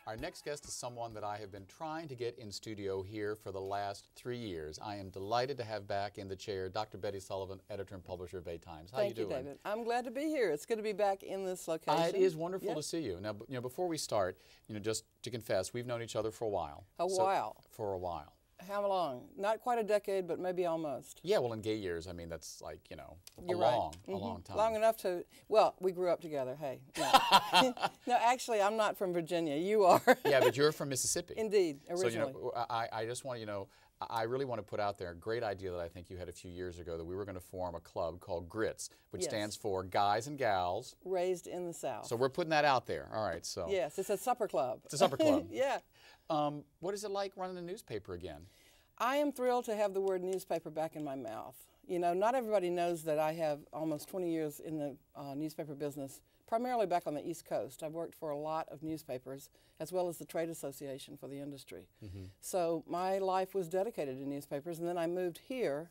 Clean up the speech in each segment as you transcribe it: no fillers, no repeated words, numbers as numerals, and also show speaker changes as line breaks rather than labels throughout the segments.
Our next guest is someone that I have been trying to get in studio here for the last 3 years. I am delighted to have back in the chair Dr. Betty Sullivan, editor and publisher of Bay Times. How are you doing?
Thank you, David. I'm glad to be here. It's good to be back in this location.
It is wonderful to see you. Now, before we start, just to confess, we've known each other for a while.
For a while. How long? Not quite a decade, but maybe almost.
Yeah, well, in gay years, I mean, that's like, a long time.
Long enough to, well, we grew up together, hey. No, no, actually, I'm not from Virginia. You are.
Yeah, but you're from Mississippi.
Indeed, originally.
So, I just want I really want to put out there a great idea that I think you had a few years ago, that we were going to form a club called GRITS, which stands for Guys and Gals
Raised in the South.
So we're putting that out there. All right, so.
Yes, it's a supper club.
It's a supper club.
Yeah.
What is it like running a newspaper again?
I am thrilled to have the word newspaper back in my mouth. Not everybody knows that I have almost 20 years in the newspaper business, primarily back on the East Coast. I've worked for a lot of newspapers, as well as the trade association for the industry. So my life was dedicated to newspapers, and then I moved here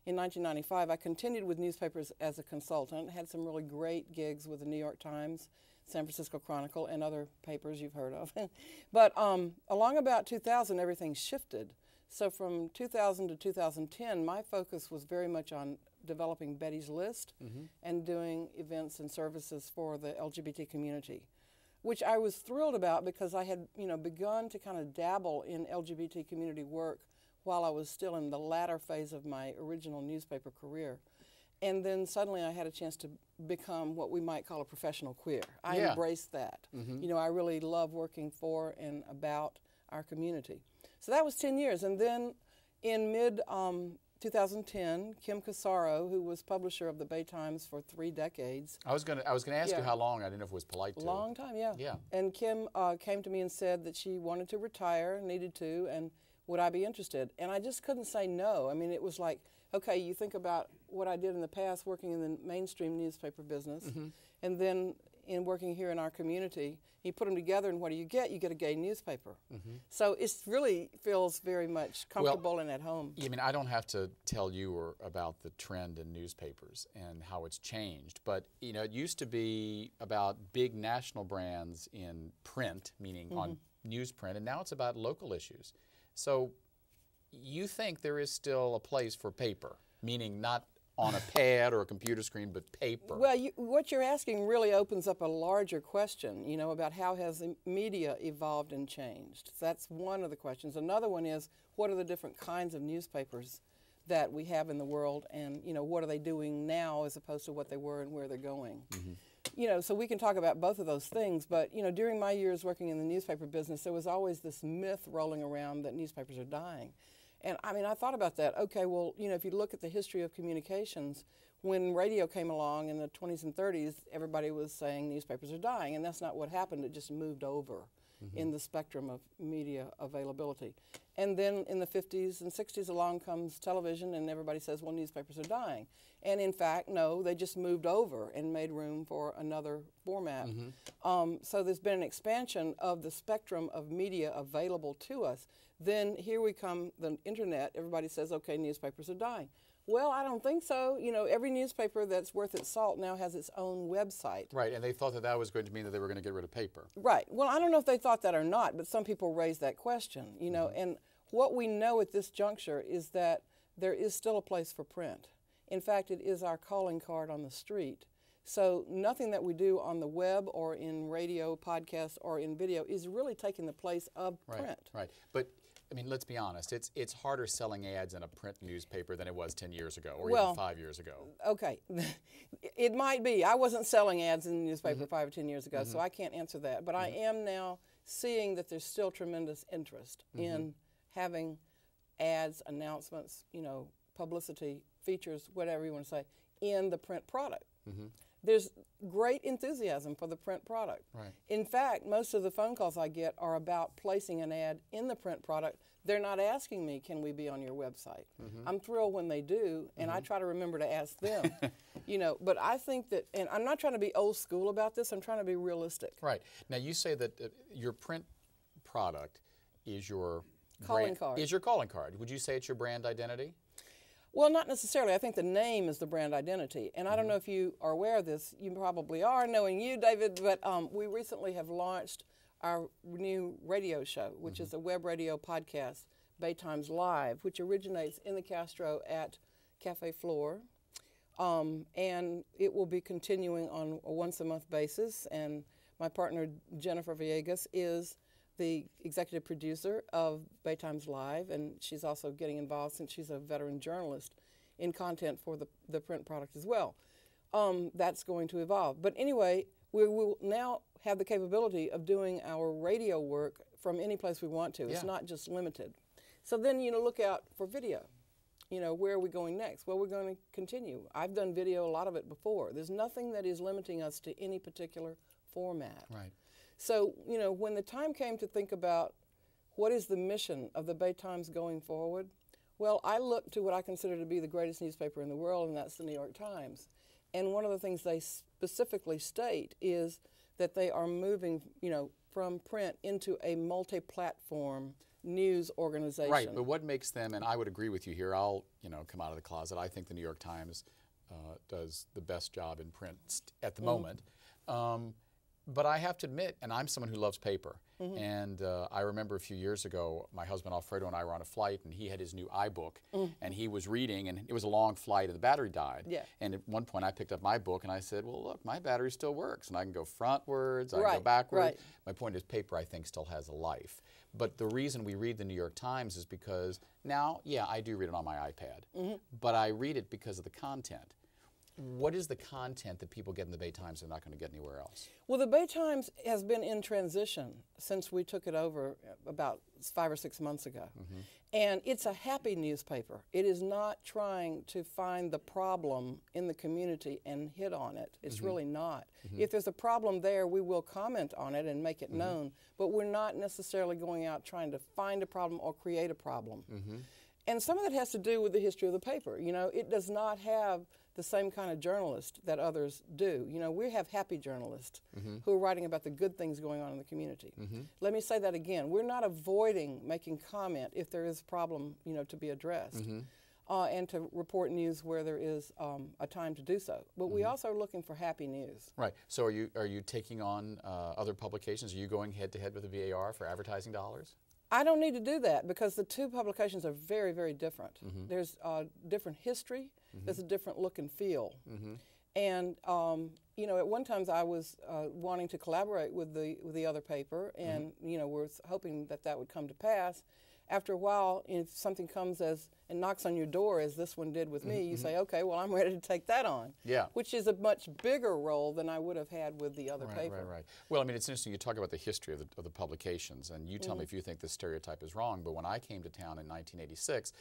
in 1995. I continued with newspapers as a consultant, had some really great gigs with the New York Times, San Francisco Chronicle, and other papers you've heard of. But along about 2000, everything shifted. So from 2000 to 2010, my focus was very much on developing Betty's List and doing events and services for the LGBT community, which I was thrilled about because I had begun to kind of dabble in LGBT community work while I was still in the latter phase of my original newspaper career. And then suddenly I had a chance to become what we might call a professional queer. I embraced that. I really love working for and about our community. So that was 10 years. And then in mid-2010, Kim Casaro, who was publisher of the Bay Times for 3 decades.
I was gonna ask you how long. I didn't know if it was polite to.
Long time, yeah.
Yeah.
And Kim came to me and said that she wanted to retire, needed to, and would I be interested? And I just couldn't say no. I mean, it was like, okay, you think about what I did in the past working in the mainstream newspaper business, and then in working here in our community, you put them together, and what do you get? You get a gay newspaper. So it really feels very much comfortable and at home.
I mean, I don't have to tell you about the trend in newspapers and how it's changed, but it used to be about big national brands in print, meaning on newsprint, and now it's about local issues. So you think there is still a place for paper, meaning not on a pad or a computer screen, but paper?
Well, what you're asking really opens up a larger question, about how has the media evolved and changed. So that's one of the questions. Another one is, what are the different kinds of newspapers that we have in the world, and what are they doing now as opposed to what they were and where they're going? So we can talk about both of those things, but during my years working in the newspaper business, there was always this myth rolling around that newspapers are dying. And I mean, I thought about that. Okay, well, if you look at the history of communications, when radio came along in the 20s and 30s, everybody was saying newspapers are dying, and that's not what happened. It just moved over in the spectrum of media availability. And then in the 50s and 60s, along comes television, and everybody says, well, newspapers are dying. And in fact, no, they just moved over and made room for another format. So there's been an expansion of the spectrum of media available to us. Then here we come, the internet, everybody says, okay, newspapers are dying. Well, I don't think so. Every newspaper that's worth its salt now has its own website.
Right, and they thought that was going to mean that they were going to get rid of paper.
Right. Well, I don't know if they thought that or not, but some people raise that question, and what we know at this juncture is that there is still a place for print. In fact, it is our calling card on the street. So nothing that we do on the web or in radio, podcast, or in video is really taking the place of print.
Right. But I mean, let's be honest. It's harder selling ads in a print newspaper than it was 10 years ago, or even 5 years ago.
Okay, it might be. I wasn't selling ads in the newspaper 5 or 10 years ago, so I can't answer that. But I am now seeing that there's still tremendous interest in having ads, announcements, publicity, features, whatever you want to say, in the print product. There's great enthusiasm for the print product.
Right.
In fact, most of the phone calls I get are about placing an ad in the print product. They're not asking me, can we be on your website? I'm thrilled when they do, and I try to remember to ask them. But I think that, and I'm not trying to be old school about this, I'm trying to be realistic.
Right. Now you say that your print product is your
calling card.
Is your calling card. Would you say it's your brand identity?
Well, not necessarily. I think the name is the brand identity. And I don't know if you are aware of this. You probably are, knowing you, David, but we recently have launched our new radio show, which is a web radio podcast, Bay Times Live, which originates in the Castro at Cafe Flore. And it will be continuing on a once-a-month basis. And my partner, Jennifer Villegas, is the executive producer of Bay Times Live, and she's also getting involved since she's a veteran journalist in content for the print product as well. That's going to evolve. But anyway, we will now have the capability of doing our radio work from any place we want to. It's not just limited. So then, look out for video. Where are we going next? Well, we're going to continue. I've done video, a lot of it before. There's nothing that is limiting us to any particular format.
Right.
So, when the time came to think about what is the mission of the Bay Times going forward, well, I looked to what I consider to be the greatest newspaper in the world, and that's the New York Times. And one of the things they specifically state is that they are moving, from print into a multi-platform news organization.
Right, but what makes them, and I would agree with you here, I'll, come out of the closet. I think the New York Times does the best job in print at the moment. But I have to admit, and I'm someone who loves paper, and I remember a few years ago, my husband Alfredo and I were on a flight, and he had his new iBook, and he was reading, and it was a long flight, and the battery died.
Yeah.
And at one point, I picked up my book, and I said, well, look, my battery still works, and I can go frontwards, I can go backwards.
Right.
My point is, paper, I think, still has a life. But the reason we read the New York Times is because now, yeah, I do read it on my iPad, but I read it because of the content. What is the content that people get in the Bay Times they're not going to get anywhere else?
Well, the Bay Times has been in transition since we took it over about 5 or 6 months ago. And it's a happy newspaper. It is not trying to find the problem in the community and hit on it. It's really not. If there's a problem there, we will comment on it and make it known, but we're not necessarily going out trying to find a problem or create a problem. And some of that has to do with the history of the paper. It does not have the same kind of journalist that others do. We have happy journalists who are writing about the good things going on in the community. Let me say that again. We're not avoiding making comment if there is a problem, to be addressed, and to report news where there is a time to do so. But we also are looking for happy news.
Right. So are you taking on other publications? Are you going head-to-head with the VAR for advertising dollars?
I don't need to do that because the two publications are very, very different. There's a different history. There's a different look and feel. And at one time I was wanting to collaborate with the other paper, and we're hoping that would come to pass. After a while, if something comes and knocks on your door, as this one did with me, you say, okay, well, I'm ready to take that on. Yeah. Which is a much bigger role than I would have had with the other paper.
Right. Well, I mean, it's interesting. You talk about the history of the publications, and you tell me if you think this stereotype is wrong. But when I came to town in 1986,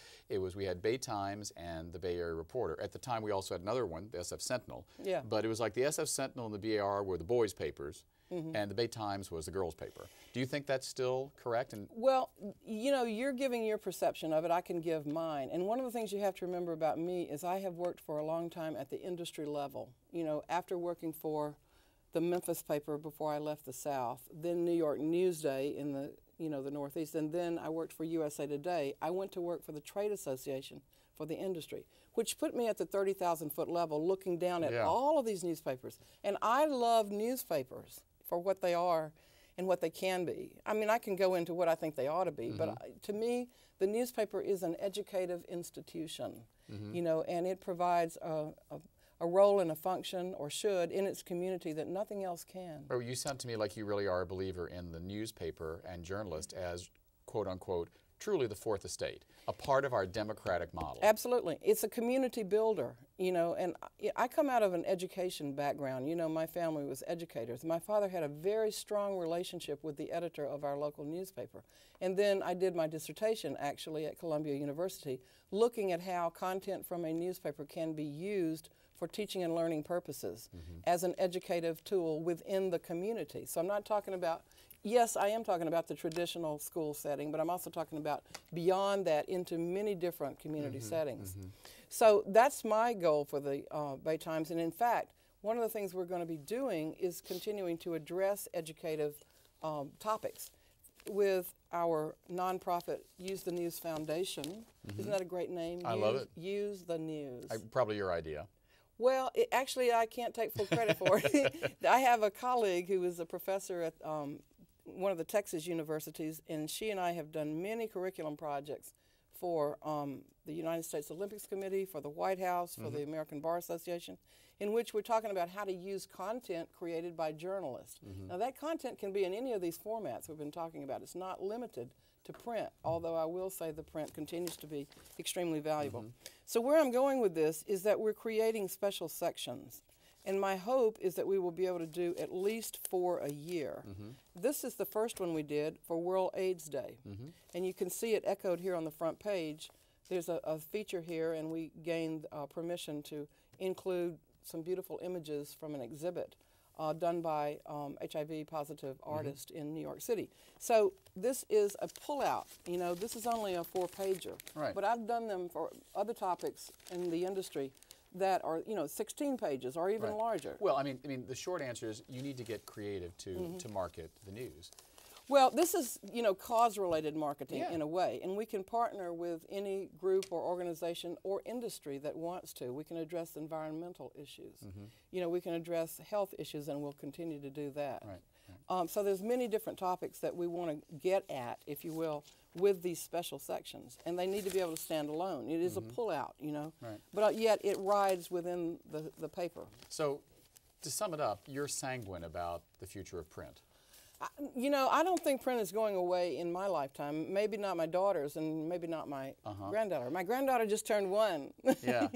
we had Bay Times and the Bay Area Reporter. At the time, we also had another one, the SF Sentinel. Yeah. But it was like the SF Sentinel and the BAR were the boys' papers. And the Bay Times was the girls' paper. Do you think that's still correct?
Well, you're giving your perception of it. I can give mine. And one of the things you have to remember about me is I have worked for a long time at the industry level. After working for the Memphis paper before I left the South, then New York Newsday in the the Northeast, and then I worked for USA Today. I went to work for the Trade Association for the industry, which put me at the 30,000-foot level looking down at all of these newspapers. And I love newspapers for what they are and what they can be. I mean, I can go into what I think they ought to be, but to me, the newspaper is an educative institution, and it provides a role and a function, or should, in its community that nothing else can.
Well, you sound to me like you really are a believer in the newspaper and journalist as, quote unquote, truly the fourth estate, a part of our democratic model.
Absolutely. It's a community builder, and I come out of an education background. My family was educators. My father had a very strong relationship with the editor of our local newspaper. And then I did my dissertation, actually, at Columbia University, looking at how content from a newspaper can be used for teaching and learning purposes as an educative tool within the community. So I'm not talking about, yes, I am talking about the traditional school setting, but I'm also talking about beyond that into many different community settings. So that's my goal for the Bay Times. And in fact, one of the things we're going to be doing is continuing to address educative topics with our nonprofit Use the News Foundation. Isn't that a great name?
I love it.
Use the News.
Probably your idea.
Well, actually, I can't take full credit for it. I have a colleague who is a professor at one of the Texas universities, and she and I have done many curriculum projects for the United States Olympics Committee, for the White House, for the American Bar Association, in which we're talking about how to use content created by journalists. Now that content can be in any of these formats we've been talking about. It's not limited to print, although I will say the print continues to be extremely valuable. So where I'm going with this is that we're creating special sections. And my hope is that we will be able to do at least 4 a year. This is the first one we did for World AIDS Day. And you can see it echoed here on the front page. There's a feature here, and we gained permission to include some beautiful images from an exhibit done by HIV positive artist in New York City. So this is a pullout. You know, this is only a 4-pager.
Right.
But I've done them for other topics in the industry that are, you know, 16 pages or even larger.
Well, I mean, the short answer is you need to get creative to market the news.
Well, this is, you know, cause-related marketing in a way, and we can partner with any group or organization or industry that wants to. We can address environmental issues. You know, we can address health issues, and we'll continue to do that. So there's many different topics that we want to get at, if you will, with these special sections, and they need to be able to stand alone. It is a pullout, you know, but yet it rides within the paper.
So, to sum it up, you're sanguine about the future of print.
You know, I don't think print is going away in my lifetime. Maybe not my daughter's, and maybe not my granddaughter. My granddaughter just turned 1.
Yeah.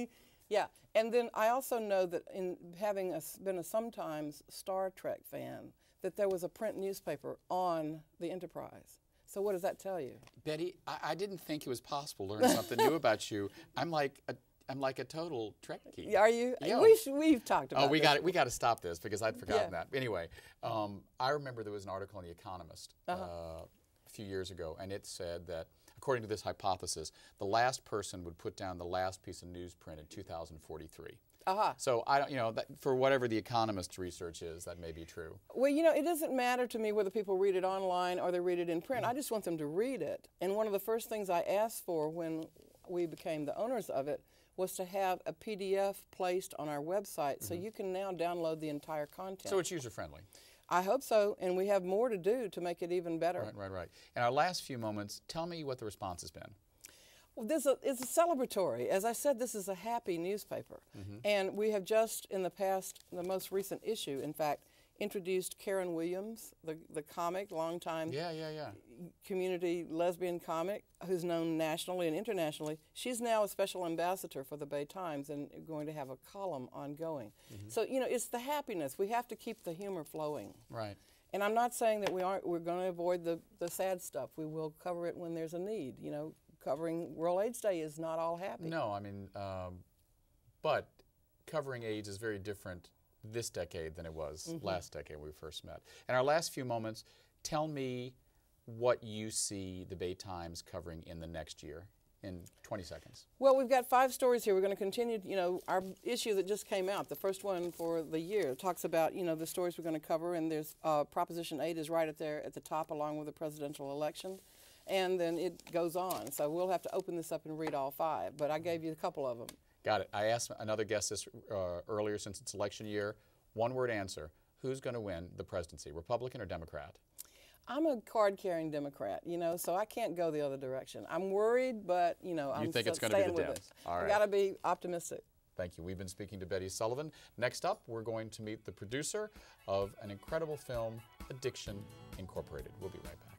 Yeah, and then I also know that in having been a sometimes Star Trek fan, that there was a print newspaper on the Enterprise. So what does that tell you?
Betty, I didn't think it was possible to learn something new about you. I'm like a total Trekkie.
Are you?
Yeah.
We've talked about this.
we got to stop this because I'd forgotten that. Anyway, I remember there was an article in The Economist a few years ago, and it said that according to this hypothesis, the last person would put down the last piece of newsprint in 2043. So I don't, you know, that for whatever The Economist's research is, that may be true.
Well, you know, it doesn't matter to me whether people read it online or they read it in print. I just want them to read it. And one of the first things I asked for when we became the owners of it was to have a PDF placed on our website, so you can now download the entire content.
So it's user-friendly.
I hope so, and we have more to do to make it even better.
Right. In our last few moments, tell me what the response has been.
Well, it's a celebratory. As I said, this is a happy newspaper. And we have just, in the past, the most recent issue, in fact, introduced Karen Williams, the comic, longtime community lesbian comic, who's known nationally and internationally. She's now a special ambassador for the Bay Times and going to have a column ongoing. So, you know, it's the happiness. We have to keep the humor flowing.
Right.
And I'm not saying that we're going to avoid the sad stuff. We will cover it when there's a need. You know, covering World AIDS Day is not all happy.
No, I mean, but covering AIDS is very different this decade than it was last decade when we first met. In our last few moments, tell me what you see the Bay Times covering in the next year in 20 seconds.
Well, we've got 5 stories here. We're going to continue, you know, our issue that just came out, the first one for the year, talks about, you know, the stories we're going to cover, and there's Proposition 8 is right at the top along with the presidential election. And then it goes on. So we'll have to open this up and read all 5, but I gave you a couple of them.
Got it. I asked another guest this earlier, since it's election year. One-word answer. Who's going to win the presidency, Republican or Democrat?
I'm a card-carrying Democrat, you know, so I can't go the other direction. I'm worried, but, you know, I'm
think it's going to be the Dems. All right.
I've got to be optimistic.
Thank you. We've been speaking to Betty Sullivan. Next up, we're going to meet the producer of an incredible film, Addiction Incorporated. We'll be right back.